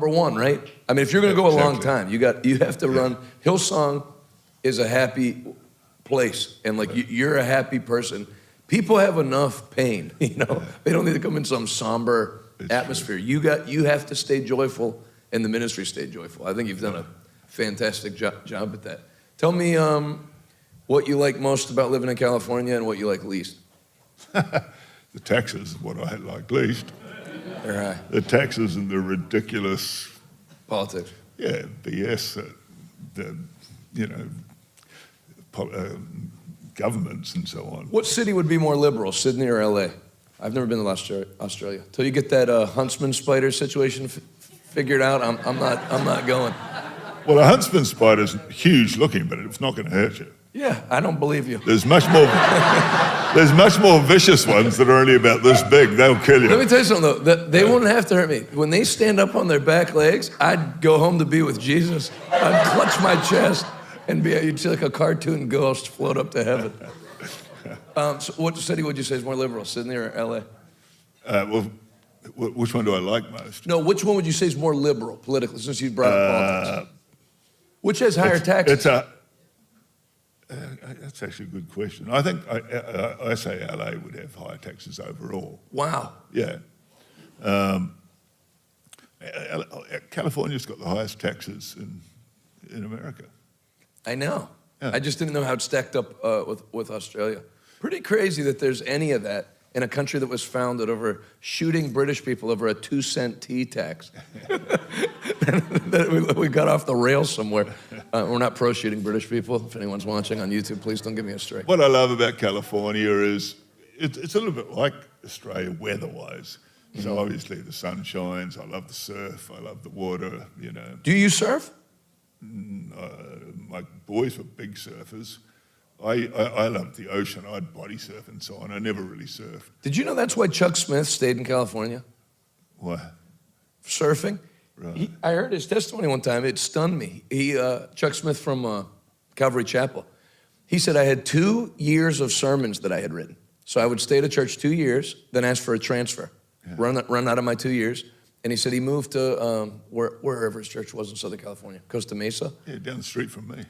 number one, right? I mean, if you're going to go a long Exactly. time, you have to run. Hillsong is a happy place, and like you're a happy person. People have enough pain, you know. They don't need to come in some somber atmosphere. You have to stay joyful, and the ministry stay joyful. I think you've done a fantastic job at that. Tell me what you like most about living in California and what you like least. The taxes is what I like least. They're high. The taxes and the ridiculous Politics. BS that you know, governments and so on. What city would be more liberal, Sydney or LA? I've never been to Australia. Till you get that huntsman spider situation figured out, I'm not going. Well, a huntsman spider's huge looking, but it's not going to hurt you. Yeah, I don't believe you. There's much more vicious ones that are only about this big. They'll kill you. Let me tell you something though. They wouldn't have to hurt me. When they stand up on their back legs, I'd go home to be with Jesus. I'd clutch my chest and you'd see like a cartoon ghost float up to heaven. So what city would you say is more liberal, Sydney or LA? Well, which one do I like most? No, which one would you say is more liberal politically, since you brought up politics? Which has higher taxes? That's actually a good question. I think I say LA would have higher taxes overall. Wow. Yeah. California's got the highest taxes in America. I know. Yeah. I just didn't know how it stacked up with Australia. Pretty crazy that there's any of that in a country that was founded over shooting British people over a 2-cent tea tax. we got off the rails somewhere. We're not pro-shooting British people. If anyone's watching on YouTube, please don't give me a strike. What I love about California is it's a little bit like Australia weather-wise. So obviously the sun shines. I love the surf. I love the water, you know. Do you surf? My boys were big surfers. I loved the ocean. I'd body surf and so on. I never really surfed. Did you know that's why Chuck Smith stayed in California? Why? Surfing. Right. I heard his testimony one time. It stunned me. Chuck Smith from Calvary Chapel. He said, I had 2 years of sermons that I had written. So I would stay at a church 2 years, then ask for a transfer, run out of my 2 years. And he said he moved to wherever his church was in Southern California, Costa Mesa. Yeah, down the street from me.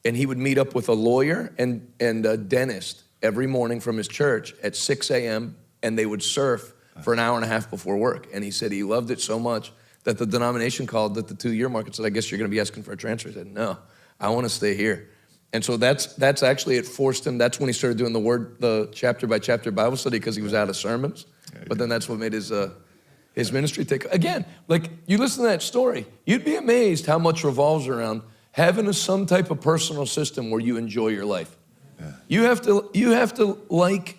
And he would meet up with a lawyer and a dentist every morning from his church at 6 a.m. and they would surf for an hour and a half before work. And he said he loved it so much that the denomination called at the 2-year mark and said, I guess you're going to be asking for a transfer. He said, no, I want to stay here. And so that's actually, it forced him. That's when he started doing the chapter by chapter Bible study because he was out of sermons. But then that's what made his ministry take. Again, like you listen to that story, you'd be amazed how much revolves around having some type of personal system where you enjoy your life. Yeah. You have to like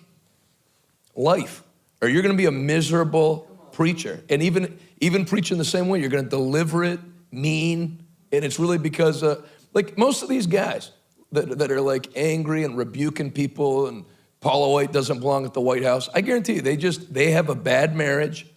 life, or you're going to be a miserable preacher. And even preaching the same way, you're going to deliver it mean. And it's really because, like most of these guys that are like angry and rebuking people, and Paula White doesn't belong at the White House. I guarantee you, they have a bad marriage,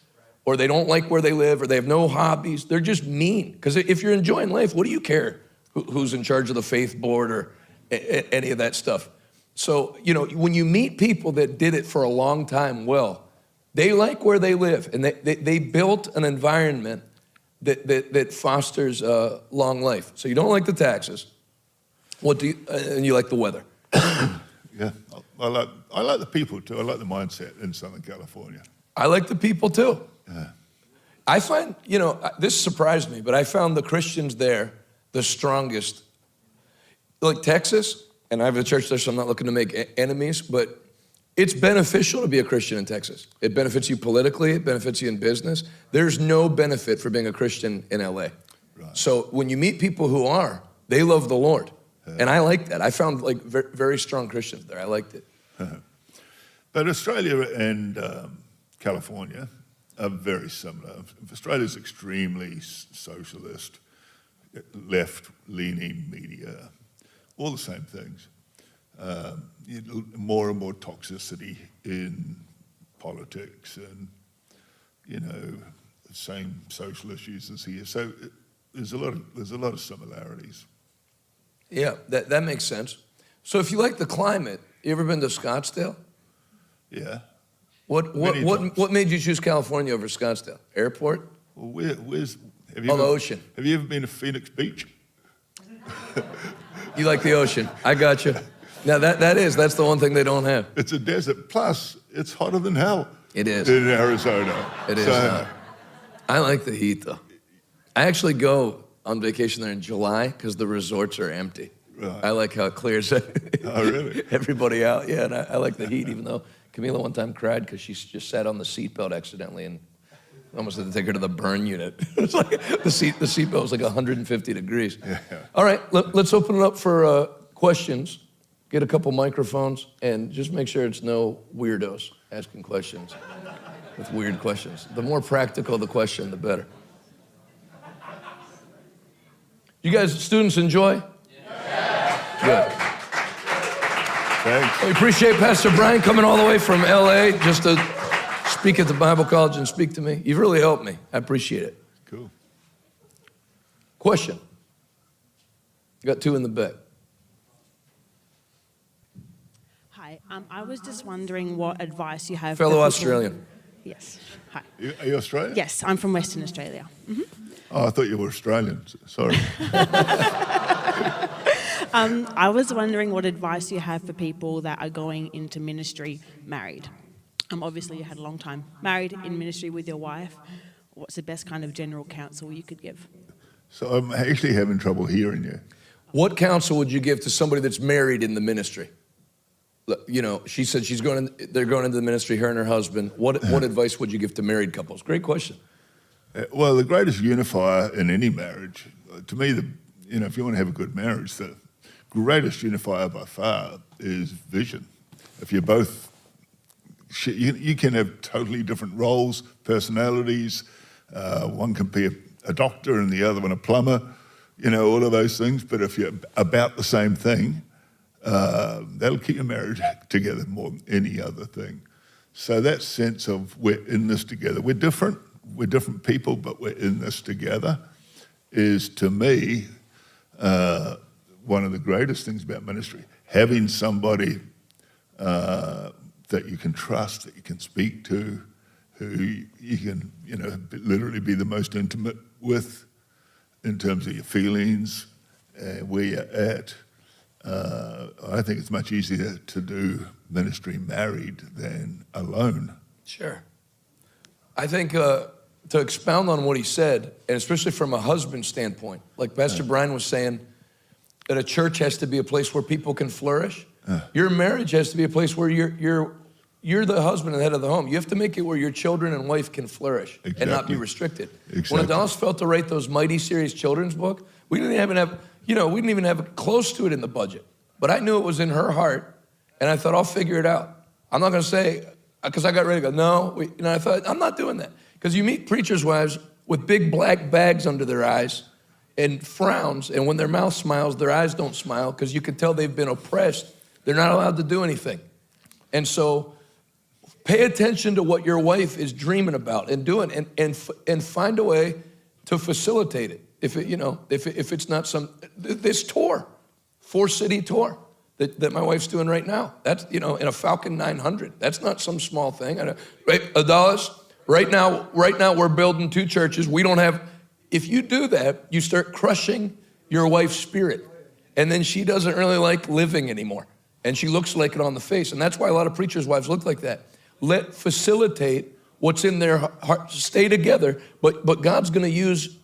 or they don't like where they live, or they have no hobbies. They're just mean. Because if you're enjoying life, what do you care who's in charge of the faith board or any of that stuff? So, you know, when you meet people that did it for a long time well, they like where they live, and they built an environment that fosters long life. So you don't like the taxes. What do you, and you like the weather. Yeah, I like the people too. I like the mindset in Southern California. I like the people too. Yeah. I find, you know, this surprised me, but I found the Christians there the strongest. Like Texas, and I have a church there, so I'm not looking to make enemies, but it's beneficial to be a Christian in Texas. It benefits you politically, it benefits you in business. There's no benefit for being a Christian in LA. Right. So when you meet people who are, they love the Lord. And I like that. I found like very strong Christians there. I liked it. But Australia and California are very similar. Australia's extremely socialist, left-leaning media, all the same things. More and more toxicity in politics, and you know, the same social issues as here. So there's a lot of similarities. Yeah, that makes sense. So if you like the climate, you ever been to Scottsdale? Yeah. What made you choose California over Scottsdale? Airport? Well, Have you Oh, the ocean. Have you ever been to Phoenix Beach? You like the ocean. I got you. Now, that's the one thing they don't have. It's a desert. Plus, it's hotter than hell. It is. In Arizona. It is. I like the heat, though. I actually go on vacation there in July because the resorts are empty. Right. I like how it clears really? everybody out. Yeah, and I like the heat, even though Camila one time cried because she just sat on the seatbelt accidentally and almost had to take her to the burn unit. It's like the seatbelt was like 150 degrees. Yeah. All right, let's open it up for questions. Get a couple microphones and just make sure it's no weirdos asking questions with weird questions. The more practical the question, the better. You guys, students, enjoy? Yeah. Good. Thanks. We appreciate Pastor Brian coming all the way from LA just to speak at the Bible College and speak to me. You've really helped me. I appreciate it. Cool. Question. Got two in the back. Hi, I was just wondering what advice you have. Fellow for people- Australian. Yes. Hi. Are you Australian? Yes, I'm from Western Australia. Oh, I thought you were Australian. Sorry. I was wondering what advice you have for people that are going into ministry married. Obviously, you had a long time married in ministry with your wife. What's the best kind of general counsel you could give? So I'm actually having trouble hearing you. What counsel would you give to somebody that's married in the ministry? You know, she said they're going into the ministry, her and her husband. What advice would you give to married couples? Great question. Well, the greatest unifier in any marriage, to me, if you want to have a good marriage, the greatest unifier by far is vision. If you're both, you can have totally different roles, personalities. One can be a doctor and the other one a plumber, all of those things. But if you're about the same thing, that'll keep your marriage together more than any other thing. So that sense of we're in this together. We're different people, but we're in this together is, to me, one of the greatest things about ministry. Having somebody that you can trust, that you can speak to, who you can, literally be the most intimate with in terms of your feelings, where you're at. I think it's much easier to do ministry married than alone. Sure. I think to expound on what he said, and especially from a husband standpoint, like Pastor Brian was saying, that a church has to be a place where people can flourish. Your marriage has to be a place where you're the husband and the head of the home. You have to make it where your children and wife can flourish and not be restricted. Exactly. When Adonis felt to write those Mighty Series children's book, we didn't even have close to it in the budget. But I knew it was in her heart, and I thought, I'll figure it out. I'm not going to say, because I got ready to go, no. I thought, I'm not doing that. Because you meet preachers' wives with big black bags under their eyes and frowns, and when their mouth smiles, their eyes don't smile because you can tell they've been oppressed. They're not allowed to do anything. And so pay attention to what your wife is dreaming about and doing, and find a way to facilitate it. If it's not this tour, 4-city tour that my wife's doing right now, that's, in a Falcon 900, that's not some small thing. Right, Adalis, right now we're building 2 churches. We don't have, if you do that, you start crushing your wife's spirit. And then she doesn't really like living anymore. And she looks like it on the face. And that's why a lot of preachers' wives look like that. Facilitate what's in their heart, stay together, but God's gonna use,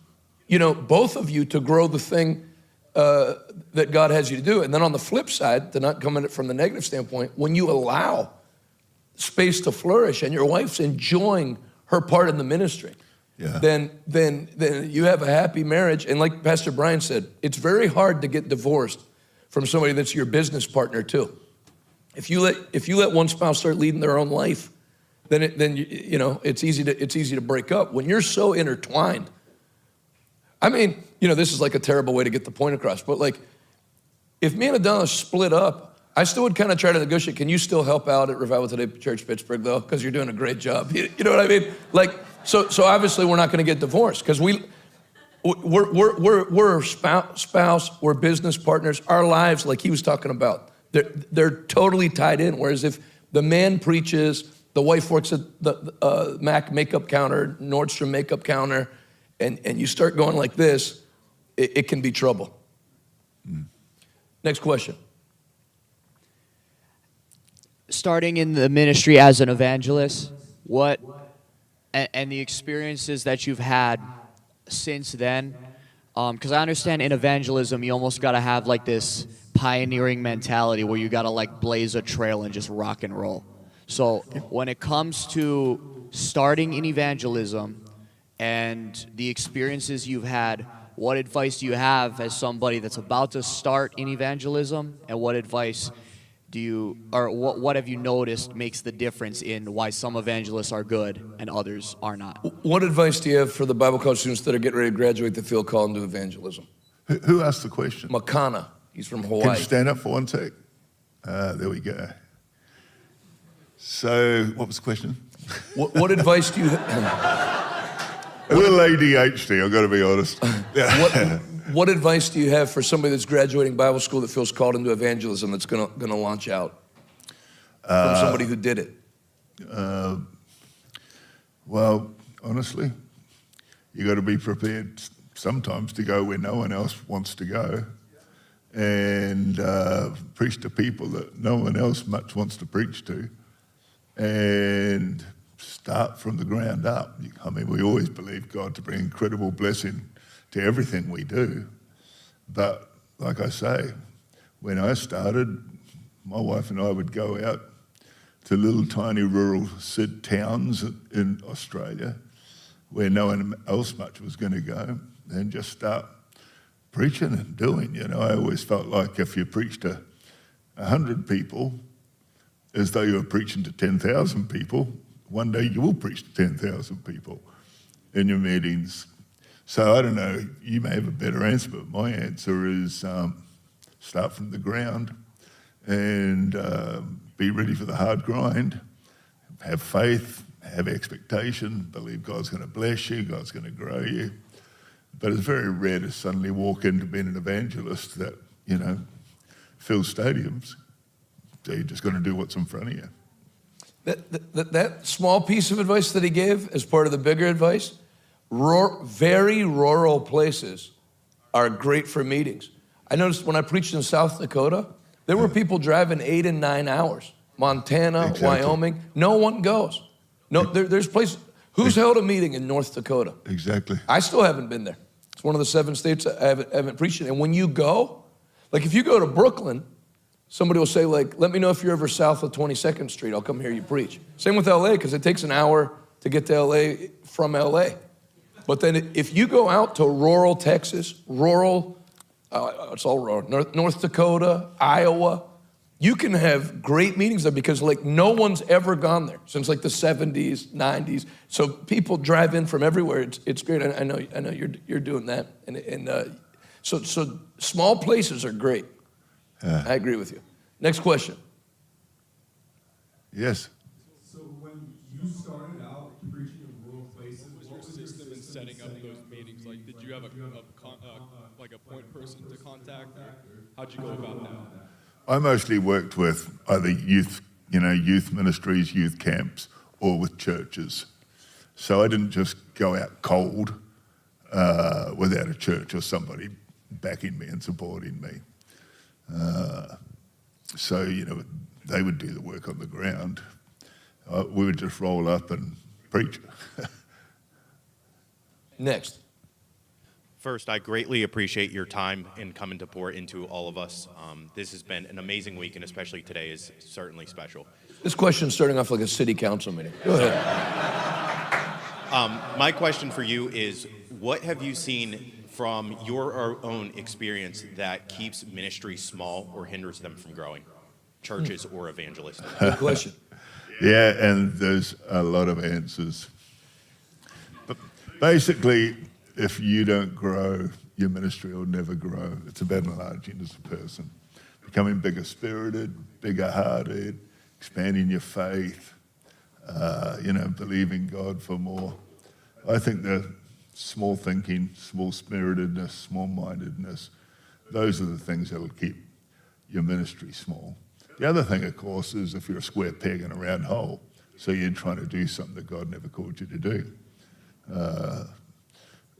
both of you to grow the thing that God has you to do. And then on the flip side, to not come at it from the negative standpoint, when you allow space to flourish and your wife's enjoying her part in the ministry, then you have a happy marriage. And like Pastor Brian said, it's very hard to get divorced from somebody that's your business partner too. If you let one spouse start leading their own life, then it's easy to break up. When you're so intertwined, this is like a terrible way to get the point across, but like, if me and Adonis split up, I still would kind of try to negotiate. Can you still help out at Revival Today Church Pittsburgh though? Because you're doing a great job. You know what I mean? Like, so obviously we're not going to get divorced because we're spouse, we're business partners. Our lives, like he was talking about, they're totally tied in. Whereas if the man preaches, the wife works at the MAC makeup counter, Nordstrom makeup counter, and you start going like this, it can be trouble. Next question. Starting in the ministry as an evangelist, what and the experiences that you've had since then, because I understand in evangelism you almost got to have like this pioneering mentality where you got to like blaze a trail and just rock and roll. So when it comes to starting in evangelism and the experiences you've had, what advice do you have as somebody that's about to start in evangelism, and what advice what have you noticed makes the difference in why some evangelists are good and others are not? What advice do you have for the Bible college students that are getting ready to graduate that feel called into evangelism? Who asked the question? Makana, he's from Hawaii. Can you stand up for one sec? There we go. So, what was the question? What advice do you have? A little ADHD, I've got to be honest. What advice do you have for somebody that's graduating Bible school that feels called into evangelism that's going to launch out from somebody who did it? Well, honestly, you got to be prepared sometimes to go where no one else wants to go, and preach to people that no one else much wants to preach to, and start from the ground up. I mean, we always believe God to bring incredible blessing to everything we do. But like I say, when I started, my wife and I would go out to little tiny rural towns in Australia where no one else much was going to go, and just start preaching and doing. You know, I always felt like if you preached to 100 people as though you were preaching to 10,000 people, one day you will preach to 10,000 people in your meetings. So I don't know, you may have a better answer, but my answer is start from the ground and be ready for the hard grind. Have faith, have expectation, believe God's going to bless you, God's going to grow you. But it's very rare to suddenly walk into being an evangelist that, you know, fills stadiums. So you just got to do what's in front of you. That small piece of advice that he gave as part of the bigger advice, very rural places are great for meetings. I noticed when I preached in South Dakota, there were people driving 8 and 9 hours. Montana, exactly. Wyoming, no one goes. No, there's places. Who's held a meeting in North Dakota? Exactly. I still haven't been there. It's one of the 7 states I haven't preached in. And when you go, like if you go to Brooklyn, somebody will say, like, let me know if you're ever south of 22nd Street. I'll come hear you preach. Same with LA, because it takes an hour to get to LA from LA. But then if you go out to rural Texas, it's all rural, North Dakota, Iowa, you can have great meetings there because like no one's ever gone there since like the 70s, 90s. So people drive in from everywhere. It's great. I know you're doing that. So small places are great. I agree with you. Next question. Yes. So when you started out preaching in rural places, what was your system in setting up those meetings? Like, did you have a point person to contact? How'd you go about that? I mostly worked with either youth ministries, youth camps, or with churches. So I didn't just go out cold without a church or somebody backing me and supporting me. So, they would do the work on the ground. We would just roll up and preach. Next. First, I greatly appreciate your time in coming to pour into all of us. This has been an amazing week, and especially today is certainly special. This question's starting off like a city council meeting. Go ahead. My question for you is, what have you seen from your own experience that keeps ministry small or hinders them from growing? Churches or evangelists? Good question. Yeah, and there's a lot of answers. But basically, if you don't grow, your ministry will never grow. It's about enlarging as a person, becoming bigger spirited, bigger hearted, expanding your faith, believing God for more. I think the small thinking, small spiritedness, small mindedness, those are the things that will keep your ministry small. The other thing, of course, is if you're a square peg in a round hole, so you're trying to do something that God never called you to do.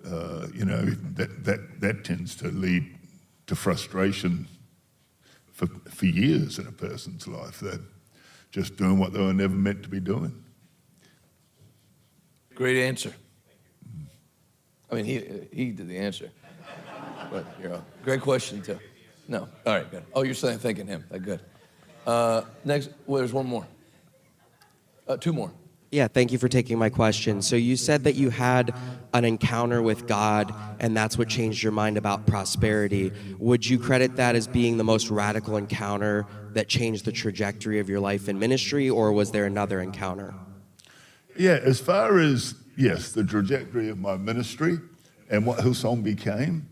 that tends to lead to frustration for years in a person's life. They're just doing what they were never meant to be doing. Great answer. I mean, he did the answer. But great question too. No, all right, good. Oh, you're saying thanking him. Good. Next, there's one more. Two more. Yeah, thank you for taking my question. So you said that you had an encounter with God, and that's what changed your mind about prosperity. Would you credit that as being the most radical encounter that changed the trajectory of your life in ministry, or was there another encounter? Yeah, as far as, yes, the trajectory of my ministry and what Hillsong became,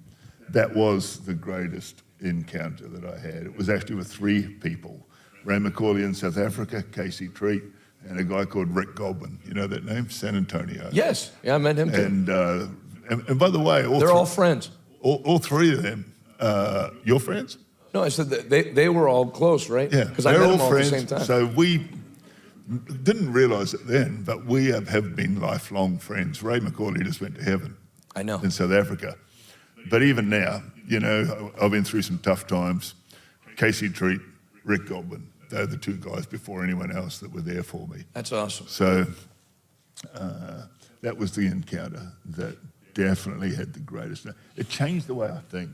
that was the greatest encounter that I had. It was actually with three people: Ray McCauley in South Africa, Casey Treat, and a guy called Rick Goldman. You know that name? San Antonio. Yes, yeah, I met him too. And by the way, they're all friends. All three of them, your friends? No, I said that they were all close, right? Yeah, because I met them all friends. at the same time. So we didn't realize it then, but we have been lifelong friends. Ray McCauley just went to heaven. I know. In South Africa. But even now, I've been through some tough times. Casey Treat, Rick Goldman, they're the two guys before anyone else that were there for me. That's awesome. So that was the encounter that definitely had the greatest. It changed the way I think.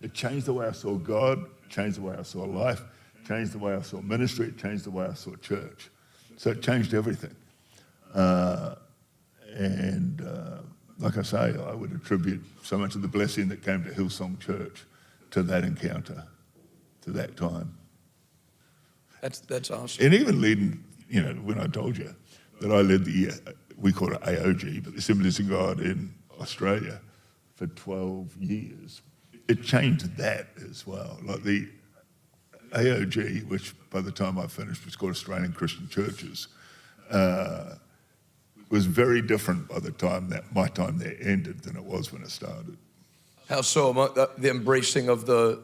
It changed the way I saw God, changed the way I saw life, changed the way I saw ministry, it changed the way I saw church. So it changed everything. Like I say, I would attribute so much of the blessing that came to Hillsong Church to that encounter, to that time. That's awesome. And even leading, when I told you that I led we call it AOG, but the Assemblies of God in Australia for 12 years, it changed that as well. Like the AOG, which by the time I finished was called Australian Christian Churches, was very different by the time that my time there ended than it was when it started. How so? The embracing of the...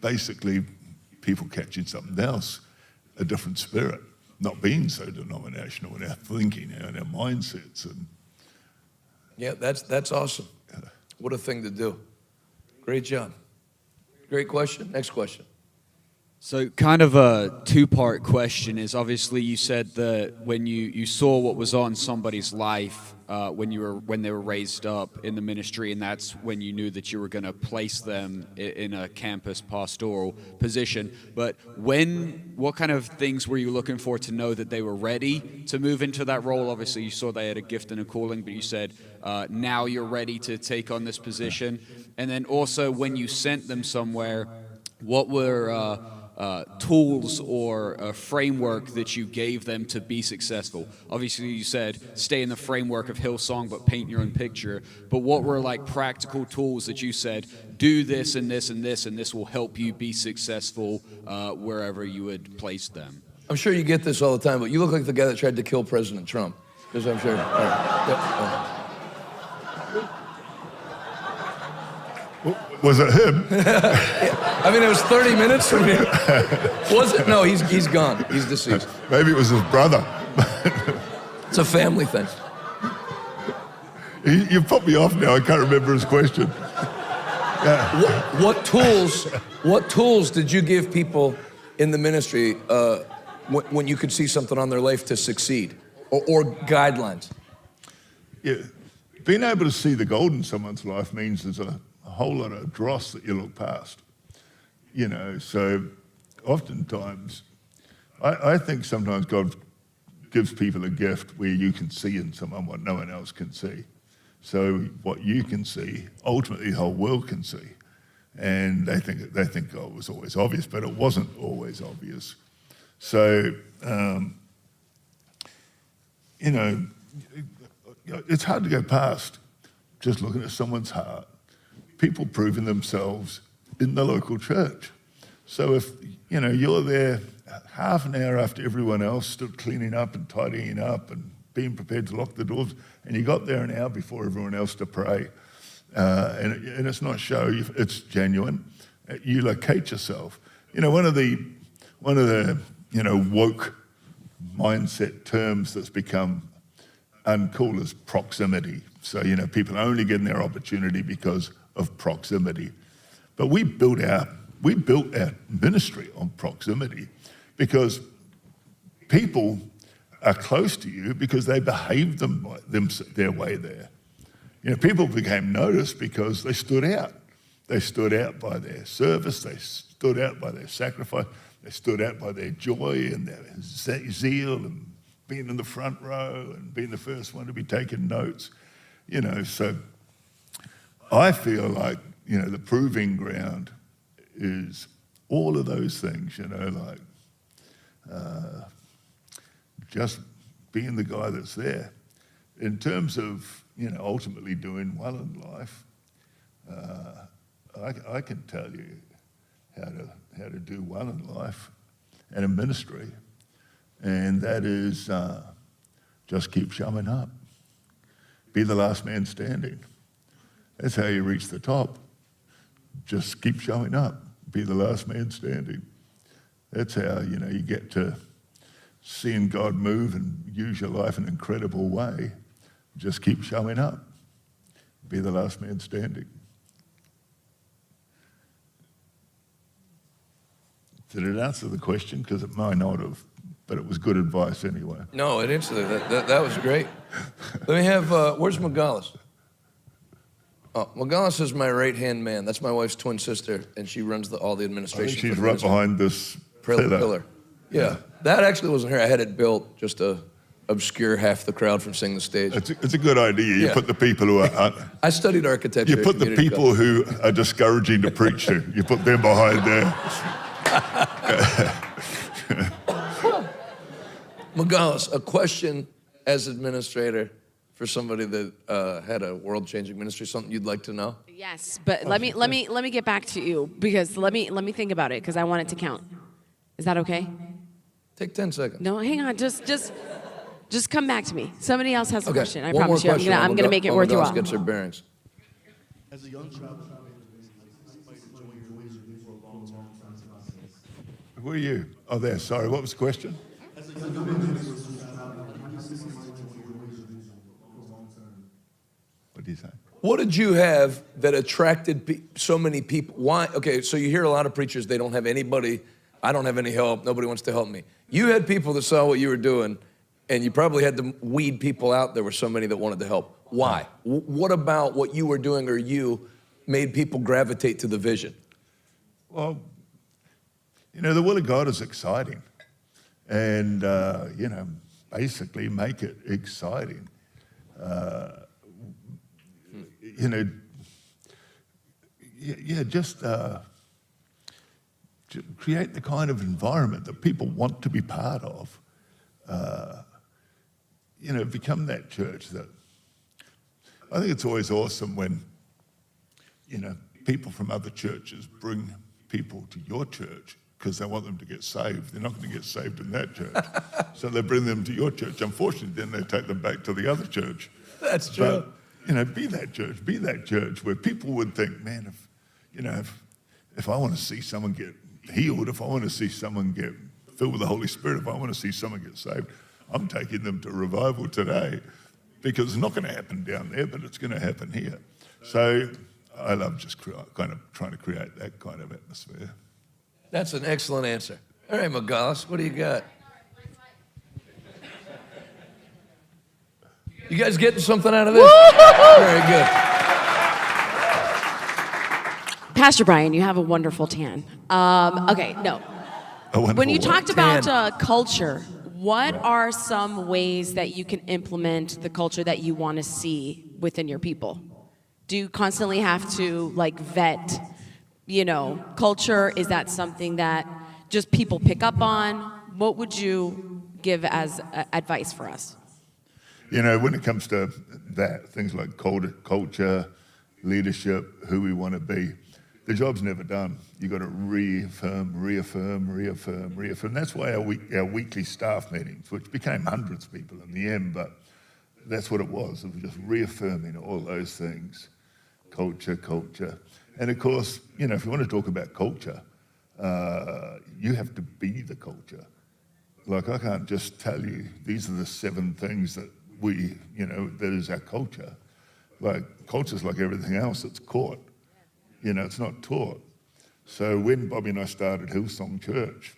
Basically people catching something else, a different spirit, not being so denominational in our thinking and our mindsets. Yeah, that's awesome. What a thing to do. Great job. Great question. Next question. So kind of a two-part question is, obviously you said that when you saw what was on somebody's life when they were raised up in the ministry, and that's when you knew that you were going to place them in a campus pastoral position. But what kind of things were you looking for to know that they were ready to move into that role? Obviously you saw they had a gift and a calling, but you said now you're ready to take on this position. And then also when you sent them somewhere, what were tools or a framework that you gave them to be successful? Obviously you said stay in the framework of Hillsong but paint your own picture, but what were like practical tools that you said do this and this and this and this will help you be successful wherever you would place them? I'm sure you get this all the time, but you look like the guy that tried to kill President Trump, because I'm sure. All right. Was it him? I mean, it was 30 minutes from here. Was it? No, he's gone. He's deceased. Maybe it was his brother. It's a family thing. You put me off now. I can't remember his question. What tools did you give people in the ministry when you could see something on their life to succeed, or guidelines? Yeah, being able to see the gold in someone's life means there's a whole lot of dross that you look past. So oftentimes, I think sometimes God gives people a gift where you can see in someone what no one else can see. So what you can see, ultimately the whole world can see. And they think God was always obvious, but it wasn't always obvious. So, it's hard to go past just looking at someone's heart. People proving themselves in the local church. So if, you're there half an hour after everyone else stood cleaning up and tidying up and being prepared to lock the doors, and you got there an hour before everyone else to pray, and it's not show, it's genuine, you locate yourself. One of the woke mindset terms that's become uncool is proximity. So, people only getting their opportunity because of proximity. But we built our ministry on proximity because people are close to you because they behaved their way there. People became noticed because they stood out. They stood out by their service. They stood out by their sacrifice. They stood out by their joy and their zeal and being in the front row and being the first one to be taking notes. So I feel like, the proving ground is all of those things, just being the guy that's there. In terms of, ultimately doing well in life, I can tell you how to do well in life and in ministry, and that is just keep showing up. Be the last man standing. That's how you reach the top. Just keep showing up. Be the last man standing. That's how, you get to seeing God move and use your life in an incredible way. Just keep showing up. Be the last man standing. Did it answer the question? Because it might not have, but it was good advice anyway. No, it answered it. That was great. Let me have, where's Magalis? Oh, Magalis is my right-hand man. That's my wife's twin sister, and she runs all the I administration. think she's right behind this pillar. Yeah, that actually wasn't her. I had it built just to obscure half the crowd from seeing the stage. It's a good idea. You Yeah. put the people who are... I studied architecture. You put the people who are discouraging to preach to. You put them behind there. Magalis, a question as administrator for somebody that had a world-changing ministry, something you'd like to know? Yes, but let me get back to you because let me think about it because I want it to count. Is that okay? Take 10 seconds. No, hang on. Just come back to me. Somebody else has a question. I one more promise you. question. I'm gonna make it worth your Magalis while. gets her bearings. As a young traveler, Who are you? Oh, there. Sorry. What was the question? What did you say? What did you have that attracted so many people? Why? Okay, so you hear a lot of preachers, they don't have anybody, I don't have any help, nobody wants to help me. You had people that saw what you were doing, and you probably had to weed people out. There were so many that wanted to help. Why? What about what you were doing or you made people gravitate to the vision? Well, the will of God is exciting. And, basically make it exciting. Just create the kind of environment that people want to be part of. Become that church that... I think it's always awesome when, people from other churches bring people to your church because they want them to get saved. They're not going to get saved in that church. So they bring them to your church. Unfortunately, then they take them back to the other church. That's true. But, be that church where people would think, man, if I want to see someone get healed, if I want to see someone get filled with the Holy Spirit, if I want to see someone get saved, I'm taking them to revival today because it's not going to happen down there, but it's going to happen here. So I love just kind of trying to create that kind of atmosphere. That's an excellent answer. All right, Magalis, what do you got? You guys getting something out of this? Very good. Pastor Brian, you have a wonderful tan. Okay, no. When you talked about culture, what are some ways that you can implement the culture that you want to see within your people? Do you constantly have to vet, culture? Is that something that just people pick up on? What would you give as advice for us? When it comes to that, things like culture, leadership, who we want to be, the job's never done. You've got to reaffirm. That's why our weekly staff meetings, which became hundreds of people in the end, but that's what it was. It was just reaffirming all those things. Culture. And of course, if you want to talk about culture, you have to be the culture. I can't just tell you, these are the 7 things that that is our culture. like culture's like everything else, it's caught. You know, it's not taught. So when Bobby and I started Hillsong Church,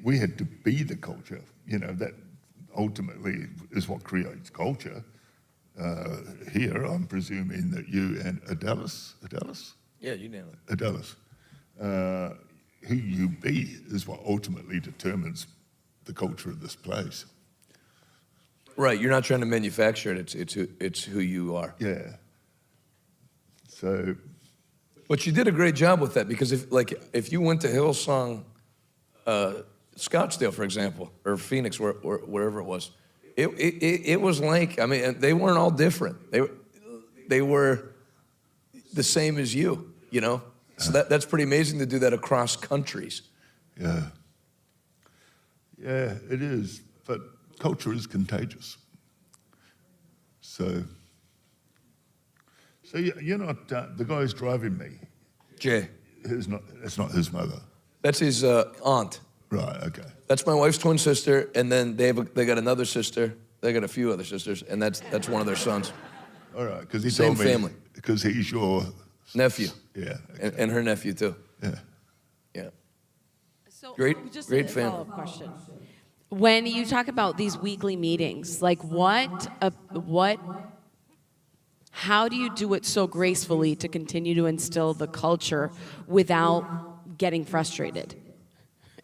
we had to be the culture. You know, that ultimately is what creates culture. Here, I'm presuming that you and Adelis, Yeah, you nailed it. Adelis, who you be is what ultimately determines the culture of this place. Right, you're not trying to manufacture it. It's who you are. Yeah. So, But you did a great job with that, because if you went to Hillsong, Scottsdale, for example, or Phoenix, wherever it was, it was like, I mean, they weren't all different. They were the same as you, you know? So that's pretty amazing to do that across countries. yeah. Yeah, it is. But culture is contagious. So you're not, the guy who's driving me, Jay, it's not his mother. that's his aunt. Right, okay. That's my wife's twin sister, and then they got another sister. They got a few other sisters, and that's one of their sons. All right, because he Same told me, family. because he's your Nephew. Yeah. Okay. And her nephew, too. Yeah. Yeah. So, Great- just great a family. follow-up question. When you talk about these weekly meetings, like how do you do it so gracefully to continue to instill the culture without getting frustrated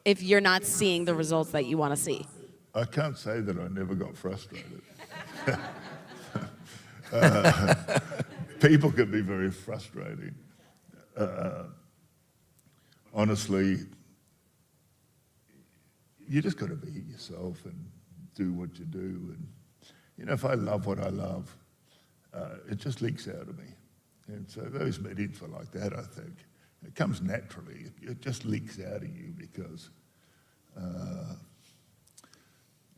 if you're not seeing the results that you want to see? I can't say that I never got frustrated. People can be very frustrating. Honestly, you just got to be yourself and do what you do. And, you know, if I love what I love, it just leaks out of me. And so those meetings are like that, I think. It comes naturally. It just leaks out of you because,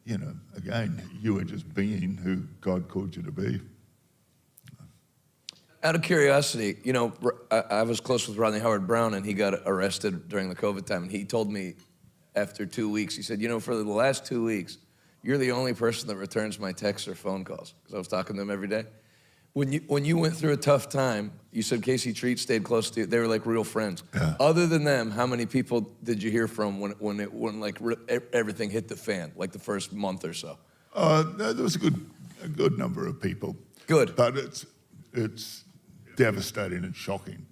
you know, again, you are just being who God called you to be. Out of curiosity, you know, I was close with Rodney Howard Brown, and he got arrested during the COVID time. And he told me after 2 weeks, he said, you know, for the last 2 weeks, you're the only person that returns my texts or phone calls, because I was talking to them every day. When you went through a tough time, you said Casey Treat stayed close to you. They were like real friends. Yeah. Other than them, how many people did you hear from when everything hit the fan, like the first month or so? There was a good number of people. Good. But it's devastating and shocking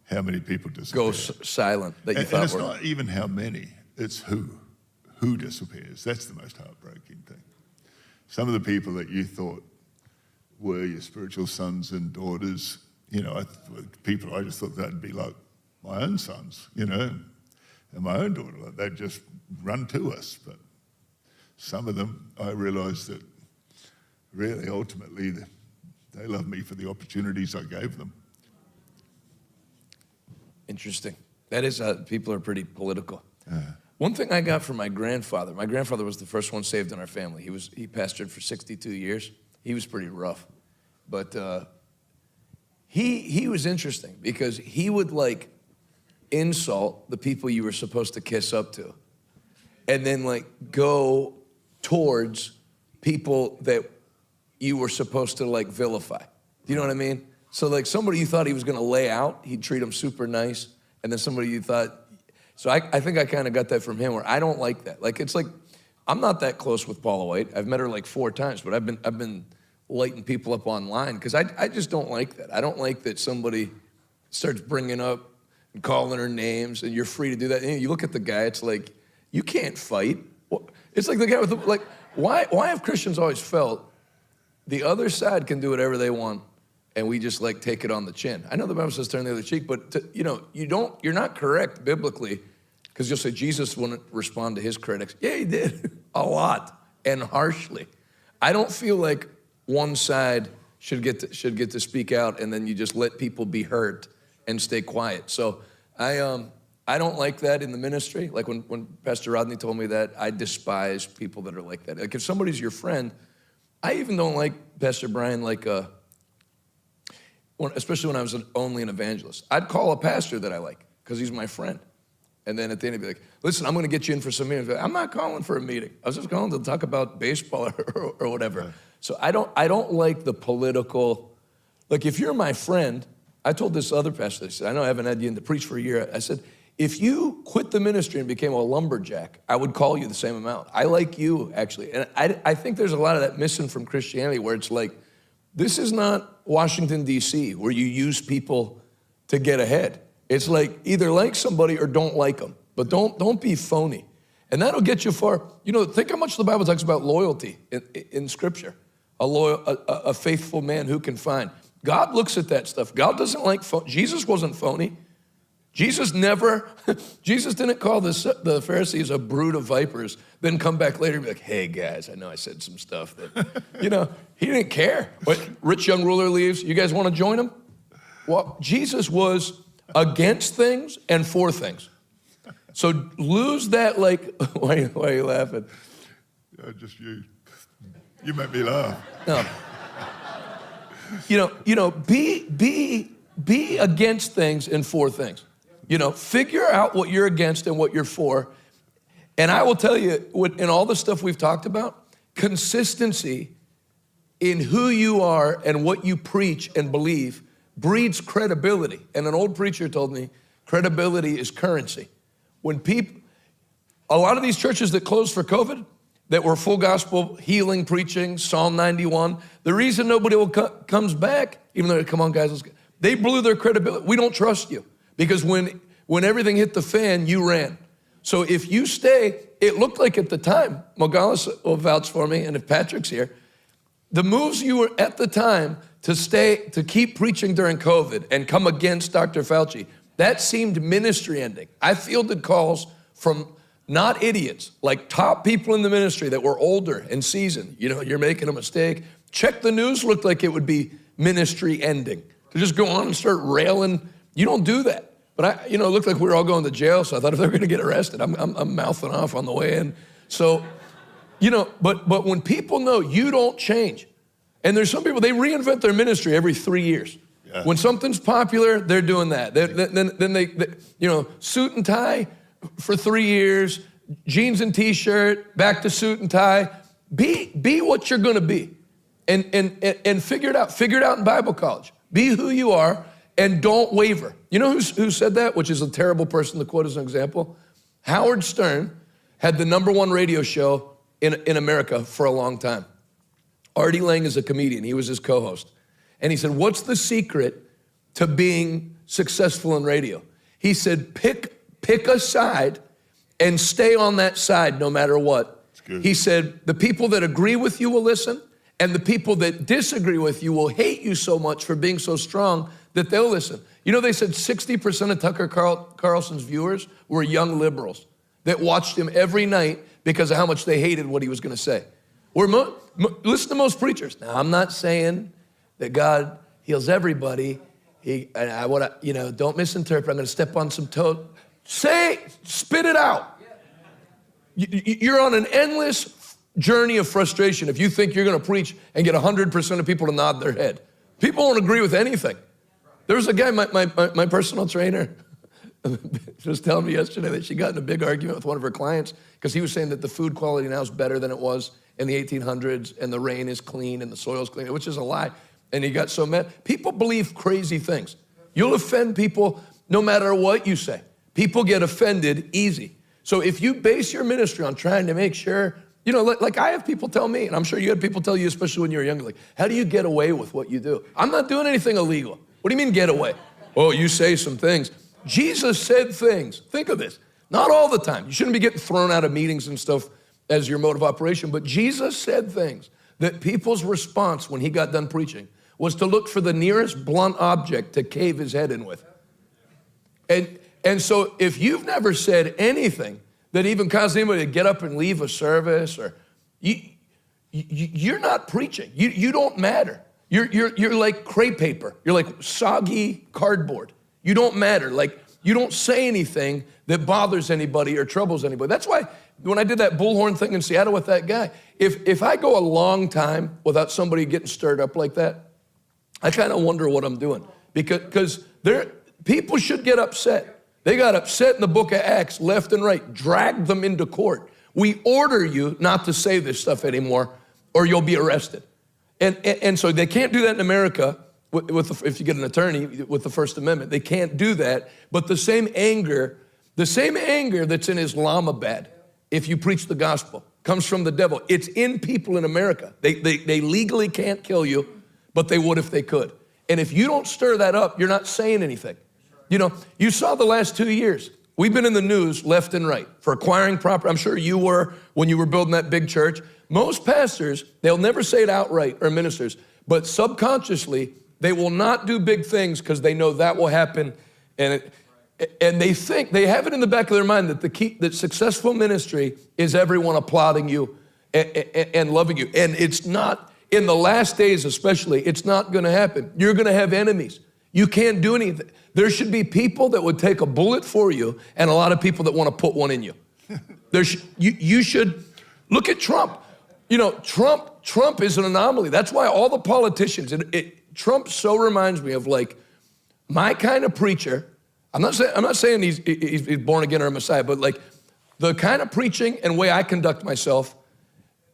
how many people disappear. Go silent that you And thought it's were. not even how many, it's who disappears. That's the most heartbreaking thing. Some of the people that you thought were your spiritual sons and daughters, you know, people I just thought that'd be like my own sons, you know, and my own daughter. Like they'd just run to us. But some of them, I realized that really, ultimately, they love me for the opportunities I gave them. Interesting. That is, people are pretty political. One thing I got from my grandfather was the first one saved in our family. He pastored for 62 years. He was pretty rough. But he was interesting because he would like insult the people you were supposed to kiss up to and then like go towards people that you were supposed to like vilify. Do you know what I mean? So like somebody you thought he was gonna lay out, he'd treat them super nice. And then somebody you thought, so I think I kind of got that from him where I don't like that. Like, it's like, I'm not that close with Paula White. I've met her like 4 times, but I've been lighting people up online because I just don't like that. I don't like that somebody starts bringing up and calling her names and you're free to do that. And you look at the guy, it's like, you can't fight. It's like the guy with the, like, why have Christians always felt the other side can do whatever they want and we just like take it on the chin? I know the Bible says turn the other cheek, but you know, you're not correct biblically because you'll say Jesus wouldn't respond to his critics. Yeah, he did a lot and harshly. I don't feel like one side should get to speak out and then you just let people be hurt and stay quiet. So I don't like that in the ministry. Like when Pastor Rodney told me that, I despise people that are like that. Like if somebody's your friend, I even don't like Pastor Brian like especially when I was only an evangelist. I'd call a pastor that I like because he's my friend. And then at the end, he'd be like, listen, I'm going to get you in for some meetings. I'm not calling for a meeting. I was just calling to talk about baseball or whatever. So I don't like the political, like if you're my friend, I told this other pastor, I said, I know I haven't had you in to preach for a year. I said, if you quit the ministry and became a lumberjack, I would call you the same amount. I like you, actually. And I think there's a lot of that missing from Christianity where it's like, this is not Washington, D.C., where you use people to get ahead. It's like either like somebody or don't like them, but don't be phony. And that'll get you far. You know, think how much the Bible talks about loyalty in Scripture. A faithful man who can find. God looks at that stuff. God doesn't like Jesus wasn't phony. Jesus didn't call the Pharisees a brood of vipers, then come back later and be like, hey guys, I know I said some stuff that, he didn't care. But rich young ruler leaves, you guys want to join him? Well, Jesus was against things and for things. So lose that, like, why are you laughing? Just you. You make me laugh. No. Be against things and for things. Figure out what you're against and what you're for. And I will tell you, in all the stuff we've talked about, consistency in who you are and what you preach and believe breeds credibility. And an old preacher told me, credibility is currency. A lot of these churches that closed for COVID, that were full gospel, healing, preaching, Psalm 91, the reason nobody comes back, even though, come on guys, they blew their credibility. We don't trust you. Because when everything hit the fan, you ran. So if you stay, it looked like at the time, Mogalis will vouch for me, and if Patrick's here, the moves you were at the time to keep preaching during COVID and come against Dr. Fauci, that seemed ministry ending. I fielded calls from not idiots, like top people in the ministry that were older and seasoned. You're making a mistake. Check the news, looked like it would be ministry ending. To just go on and start railing, you don't do that. But it looked like we were all going to jail, so I thought if they were gonna get arrested, I'm mouthing off on the way in. So, but when people know you don't change, and there's some people, they reinvent their ministry every 3 years. Yeah. When something's popular, they're doing that. Then they suit and tie for 3 years, jeans and t-shirt, back to suit and tie. Be what you're gonna be, and figure it out. Figure it out in Bible college. Be who you are, and don't waver. You know who said that, which is a terrible person to quote as an example? Howard Stern had the #1 radio show in America for a long time. Artie Lang is a comedian. He was his co-host. And he said, what's the secret to being successful in radio? He said, pick a side and stay on that side no matter what. He said, the people that agree with you will listen, and the people that disagree with you will hate you so much for being so strong that they'll listen. They said 60% of Tucker Carlson's viewers were young liberals that watched him every night because of how much they hated what he was gonna say. Listen to most preachers. Now, I'm not saying that God heals everybody. Don't misinterpret. I'm gonna step on some toes. Spit it out. You're on an endless journey of frustration if you think you're gonna preach and get 100% of people to nod their head. People won't agree with anything. There was a guy, my personal trainer, was telling me yesterday that she got in a big argument with one of her clients because he was saying that the food quality now is better than it was in the 1800s, and the rain is clean and the soil's clean, which is a lie. And he got so mad. People believe crazy things. You'll offend people no matter what you say. People get offended easy. So if you base your ministry on trying to make sure, like I have people tell me, and I'm sure you had people tell you, especially when you were younger, like, how do you get away with what you do? I'm not doing anything illegal. What do you mean get away? Oh, you say some things. Jesus said things. Think of this. Not all the time. You shouldn't be getting thrown out of meetings and stuff as your mode of operation, but Jesus said things that people's response when he got done preaching was to look for the nearest blunt object to cave his head in with. And so if you've never said anything that even caused anybody to get up and leave a service, or you're not preaching. You don't matter. You're like crepe paper. You're like soggy cardboard. You don't matter. Like, you don't say anything that bothers anybody or troubles anybody. That's why when I did that bullhorn thing in Seattle with that guy, if I go a long time without somebody getting stirred up like that, I kind of wonder what I'm doing. Because people should get upset. They got upset in the book of Acts, left and right, dragged them into court. We order you not to say this stuff anymore, or you'll be arrested. And so they can't do that in America if you get an attorney with the First Amendment. They can't do that. But the same anger that's in Islamabad, if you preach the gospel, comes from the devil. It's in people in America. They legally can't kill you, but they would if they could. And if you don't stir that up, you're not saying anything. You know, you saw the last 2 years. We've been in the news left and right for acquiring property. I'm sure you were when you were building that big church. Most pastors, they'll never say it outright, or ministers, but subconsciously, they will not do big things because they know that will happen. And they think, they have it in the back of their mind that successful ministry is everyone applauding you and loving you. And it's not, in the last days especially, it's not gonna happen. You're gonna have enemies. You can't do anything. There should be people that would take a bullet for you and a lot of people that wanna put one in you. You should, look at Trump. You know, Trump is an anomaly. That's why all the politicians, Trump so reminds me of like my kind of preacher. I'm not saying he's born again or a Messiah, but like the kind of preaching and way I conduct myself.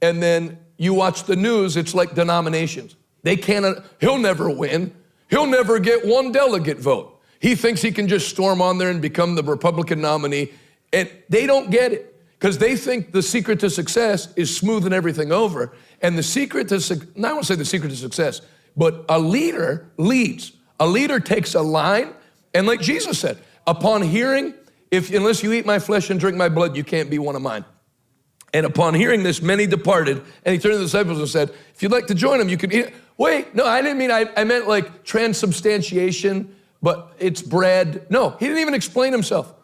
And then you watch the news, it's like denominations. He'll never win. He'll never get one delegate vote. He thinks he can just storm on there and become the Republican nominee. And they don't get it. Because they think the secret to success is smoothing everything over. And the secret to, I won't say the secret to success, but a leader leads. A leader takes a line, and like Jesus said, upon hearing, unless you eat my flesh and drink my blood, you can't be one of mine. And upon hearing this, many departed, and he turned to the disciples and said, if you'd like to join him, you can eat. Wait, no, I didn't mean, I meant like transubstantiation, but it's bread. No, he didn't even explain himself.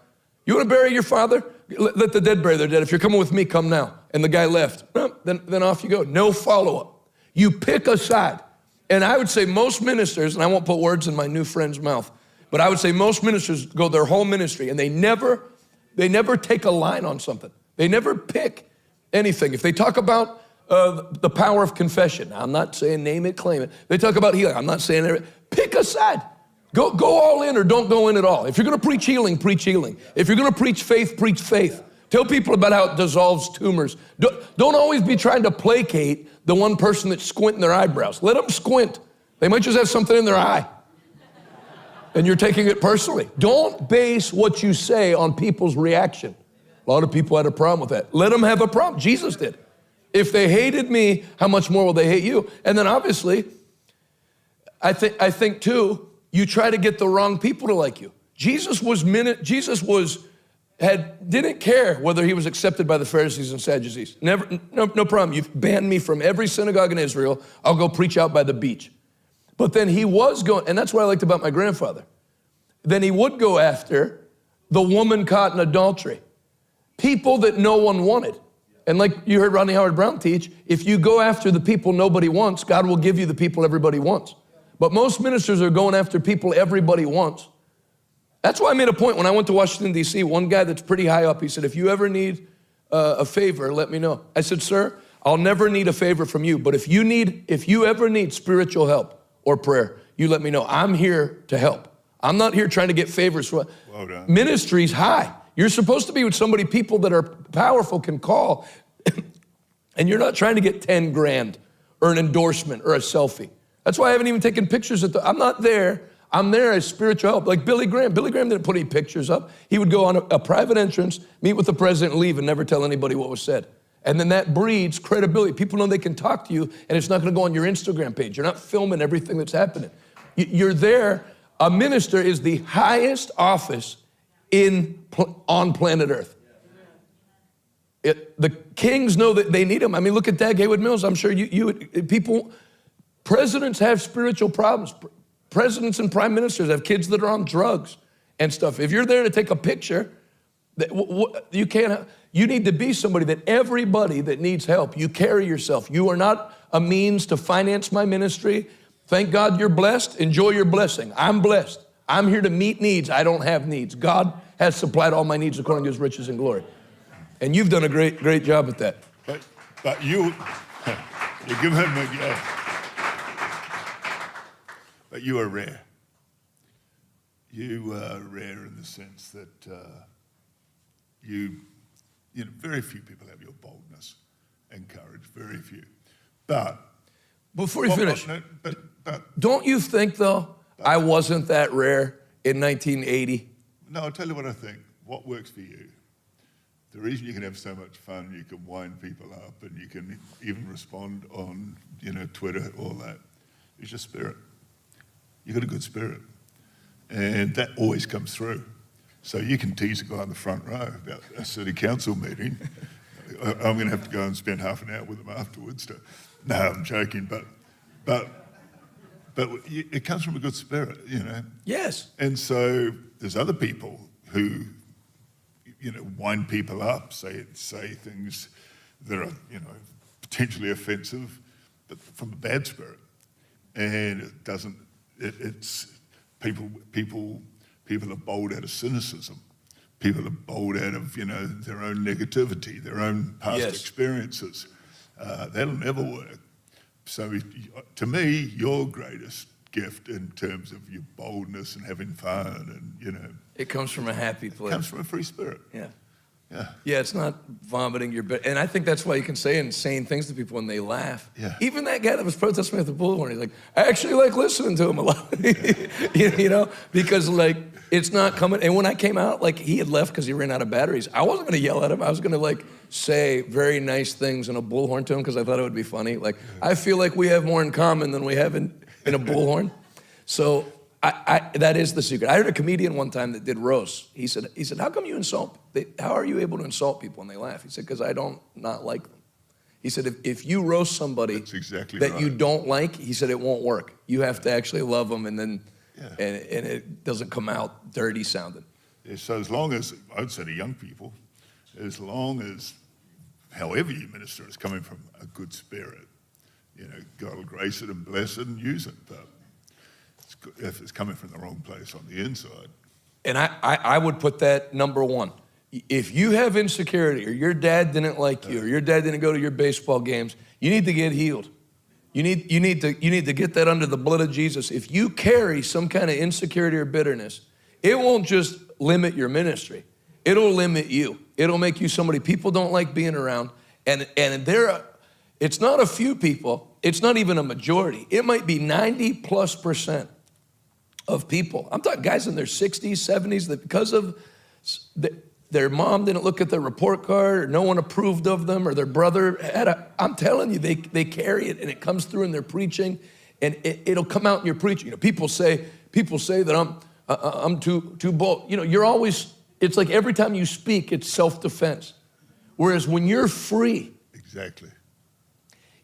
You want to bury your father? Let the dead bury their dead. If you're coming with me, come now. And the guy left. Then off you go. No follow-up. You pick a side. And I would say most ministers, and I won't put words in my new friend's mouth, but I would say most ministers go their whole ministry and they never take a line on something. They never pick anything. If they talk about the power of confession, now, I'm not saying name it, claim it. They talk about healing. I'm not saying it. Pick a side. Go all in or don't go in at all. If you're gonna preach healing, preach healing. If you're gonna preach faith, preach faith. Tell people about how it dissolves tumors. Don't always be trying to placate the one person that's squinting their eyebrows. Let them squint. They might just have something in their eye. And you're taking it personally. Don't base what you say on people's reaction. A lot of people had a problem with that. Let them have a problem. Jesus did. If they hated me, how much more will they hate you? And then obviously, I think too, you try to get the wrong people to like you. Jesus didn't care whether he was accepted by the Pharisees and Sadducees. No problem. You've banned me from every synagogue in Israel. I'll go preach out by the beach. But then he was going, and that's what I liked about my grandfather. Then he would go after the woman caught in adultery. People that no one wanted. And like you heard Rodney Howard Brown teach, if you go after the people nobody wants, God will give you the people everybody wants. But most ministers are going after people everybody wants. That's why I made a point when I went to Washington, D.C., one guy that's pretty high up, he said, if you ever need a favor, let me know. I said, sir, I'll never need a favor from you, but if you ever need spiritual help or prayer, you let me know. I'm here to help. I'm not here trying to get favors. Well done. Ministry's high. You're supposed to be with somebody, people that are powerful can call, and you're not trying to get 10 grand or an endorsement or a selfie. That's why I haven't even taken pictures I'm not there. I'm there as spiritual help. Like Billy Graham. Billy Graham didn't put any pictures up. He would go on a private entrance, meet with the president, and leave and never tell anybody what was said. And then that breeds credibility. People know they can talk to you, and it's not going to go on your Instagram page. You're not filming everything that's happening. You're there. A minister is the highest office on planet Earth. The kings know that they need him. I mean, look at Dag Haywood Mills. I'm sure presidents have spiritual problems. Presidents and prime ministers have kids that are on drugs and stuff. If you're there to take a picture, you need to be somebody that everybody that needs help, you carry yourself. You are not a means to finance my ministry. Thank God you're blessed. Enjoy your blessing. I'm blessed. I'm here to meet needs. I don't have needs. God has supplied all my needs according to his riches and glory. And you've done a great job at that. But you give him a but you are rare. You are rare in the sense that very few people have your boldness and courage, very few. But Before you finish, no, but don't you think, though, I wasn't that rare in 1980? no, I'll tell you what I think. What works for you? The reason you can have so much fun, you can wind people up, and you can even respond on, Twitter, all that, is your spirit. You've got a good spirit. And that always comes through. So you can tease a guy in the front row about a city council meeting. I'm going to have to go and spend half an hour with them afterwards. No, I'm joking, but it comes from a good spirit, Yes. And so there's other people who, wind people up, say things that are, potentially offensive, but from a bad spirit. And it doesn't, it's people are bold out of cynicism. People are bold out of, their own negativity, their own past experiences. That'll never work. So to me, your greatest gift in terms of your boldness and having fun and, It comes from a happy place. it comes from a free spirit. Yeah. Yeah. Yeah, it's not vomiting your bit. And I think that's why you can say insane things to people when they laugh. Yeah. Even that guy that was protesting at the Bullhorn, he's like, I actually like listening to him a lot. Because it's not coming. And when I came out, he had left because he ran out of batteries. I wasn't going to yell at him. I was going to say very nice things in a bullhorn to him because I thought it would be funny. I feel like we have more in common than we have in a bullhorn. So that is the secret. I heard a comedian one time that did roasts. He said, how come you how are you able to insult people when they laugh? He said, because I don't not like them. He said, if you roast somebody That's exactly that right. you don't like, he said, it won't work. You have to actually love them and then, and it doesn't come out dirty sounding. Yeah, so as long as, I'd say to young people, as long as however you minister is coming from a good spirit, God will grace it and bless it and use it. But if it's coming from the wrong place on the inside. And I would put that number one. If you have insecurity or your dad didn't like you or your dad didn't go to your baseball games, you need to get healed. You need to get that under the blood of Jesus. If you carry some kind of insecurity or bitterness, it won't just limit your ministry. It'll limit you. It'll make you somebody people don't like being around. And it's not a few people. It's not even a majority. It might be 90+% of people. I'm talking guys in their 60s, 70s that because of their mom didn't look at their report card or no one approved of them or their brother I'm telling you, they carry it and it comes through in their preaching and it'll come out in your preaching. People say that I'm too bold. You're always, it's like every time you speak, it's self-defense. Whereas when you're free, Exactly.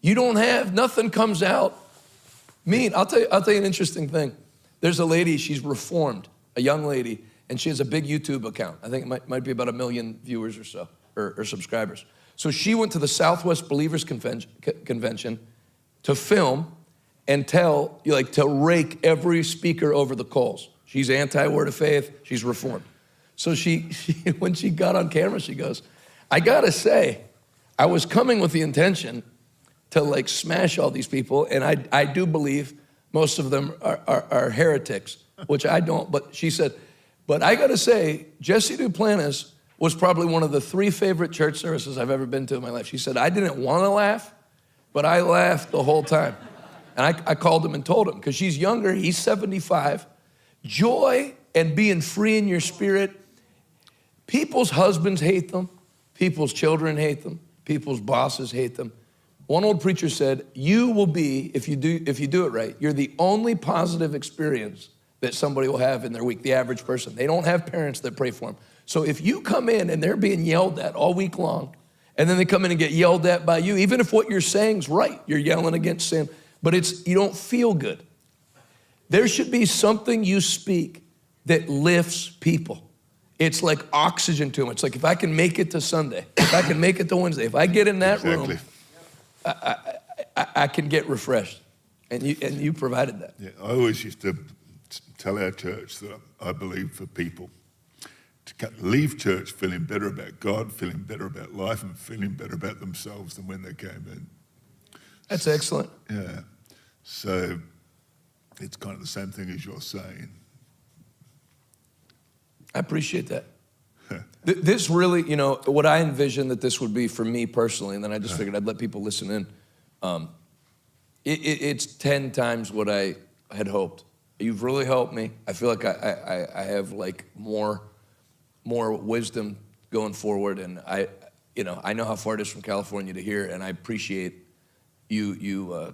you don't have, nothing comes out mean. I'll tell you an interesting thing. There's a lady, she's reformed, a young lady, and she has a big YouTube account. I think it might be about 1 million viewers or so, or subscribers. So she went to the Southwest Believers Convention to film and to rake every speaker over the coals. She's anti-word of faith, she's reformed. So she when she got on camera, she goes, I gotta say, I was coming with the intention to smash all these people, and I do believe most of them are heretics, which I don't, but she said, but I gotta say, Jesse Duplantis was probably one of the 3 favorite church services I've ever been to in my life. She said, I didn't wanna laugh, but I laughed the whole time. And I called him and told him, because she's younger, he's 75. Joy and being free in your spirit, people's husbands hate them, people's children hate them, people's bosses hate them. One old preacher said, you will be, if you do it right, you're the only positive experience that somebody will have in their week, the average person. They don't have parents that pray for them. So if you come in and they're being yelled at all week long, and then they come in and get yelled at by you, even if what you're saying's right, you're yelling against sin, but you don't feel good. There should be something you speak that lifts people. It's like oxygen to them. It's like if I can make it to Sunday, if I can make it to Wednesday, if I get in that room, I can get refreshed, and you provided that. Yeah, I always used to tell our church that I believe for people to leave church feeling better about God, feeling better about life, and feeling better about themselves than when they came in. That's excellent. Yeah, so it's kind of the same thing as you're saying. I appreciate that. This really, what I envisioned that this would be for me personally, and then I just figured I'd let people listen in. It's 10 times what I had hoped. You've really helped me. I feel like I have like more wisdom going forward, and I know how far it is from California to here, and I appreciate you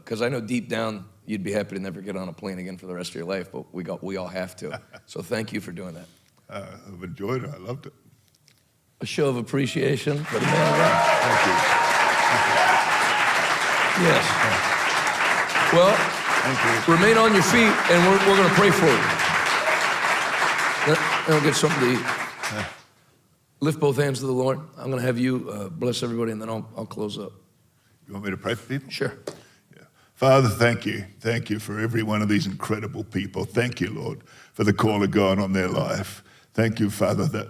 because I know deep down you'd be happy to never get on a plane again for the rest of your life, but we all have to. So thank you for doing that. I've enjoyed it. I loved it. A show of appreciation for the man of God. Thank you. Yes. Well, Thank you. remain on your feet, and we're going to pray for you. Then I'll get something to eat. Lift both hands to the Lord. I'm going to have you bless everybody, and then I'll close up. You want me to pray for people? Sure. Yeah. Father, thank you. Thank you for every one of these incredible people. Thank you, Lord, for the call of God on their life. Thank you, Father, that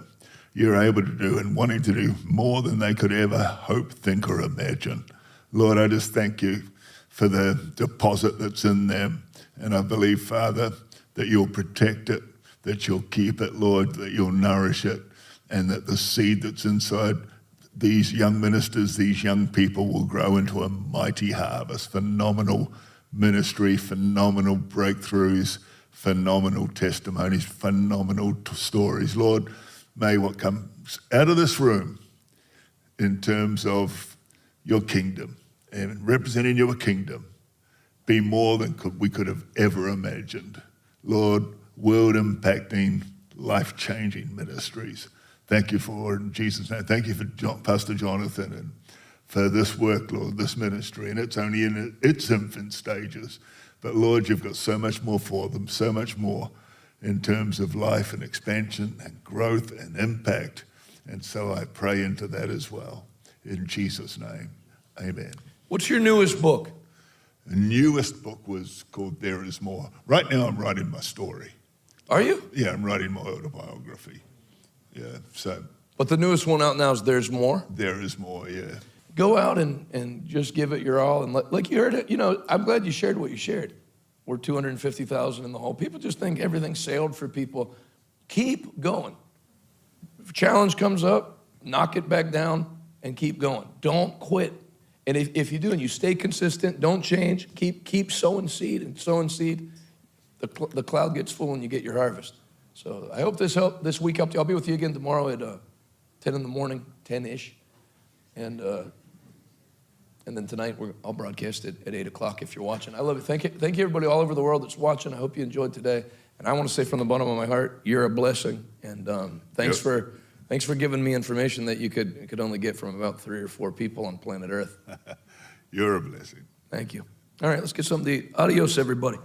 you're able to do and wanting to do more than they could ever hope, think, or imagine. Lord, I just thank you for the deposit that's in them. And I believe, Father, that you'll protect it, that you'll keep it, Lord, that you'll nourish it, and that the seed that's inside these young ministers, these young people will grow into a mighty harvest, phenomenal ministry, phenomenal breakthroughs, phenomenal testimonies, phenomenal stories. Lord, may what comes out of this room in terms of your kingdom and representing your kingdom be more than we could have ever imagined. Lord, world-impacting, life-changing ministries. Thank you for it in Jesus' name. Thank you for Pastor Jonathan and for this work, Lord, this ministry. And it's only in its infant stages. But Lord, you've got so much more for them, so much more in terms of life and expansion and growth and impact. And so I pray into that as well. In Jesus' name, amen. What's your newest book? The newest book was called There Is More. Right now I'm writing my story. Are you? Yeah, I'm writing my autobiography. Yeah, so. But the newest one out now is There's More? There Is More, yeah. Go out and just give it your all. And like you heard it, I'm glad you shared what you shared. We're 250,000 in the hole. People just think everything sailed for people. Keep going. If a challenge comes up, knock it back down and keep going. Don't quit. And if you do and you stay consistent, don't change, keep sowing seed and sowing seed, the cloud gets full and you get your harvest. So I hope this week helped you. I'll be with you again tomorrow at 10 in the morning, 10-ish. And then tonight I'll broadcast it at 8 o'clock if you're watching. I love it. Thank you everybody all over the world that's watching. I hope you enjoyed today. And I want to say from the bottom of my heart, you're a blessing. And thanks for giving me information that you could only get from about 3 or 4 people on planet Earth. You're a blessing. Thank you. All right, let's get something to eat. Adios, everybody.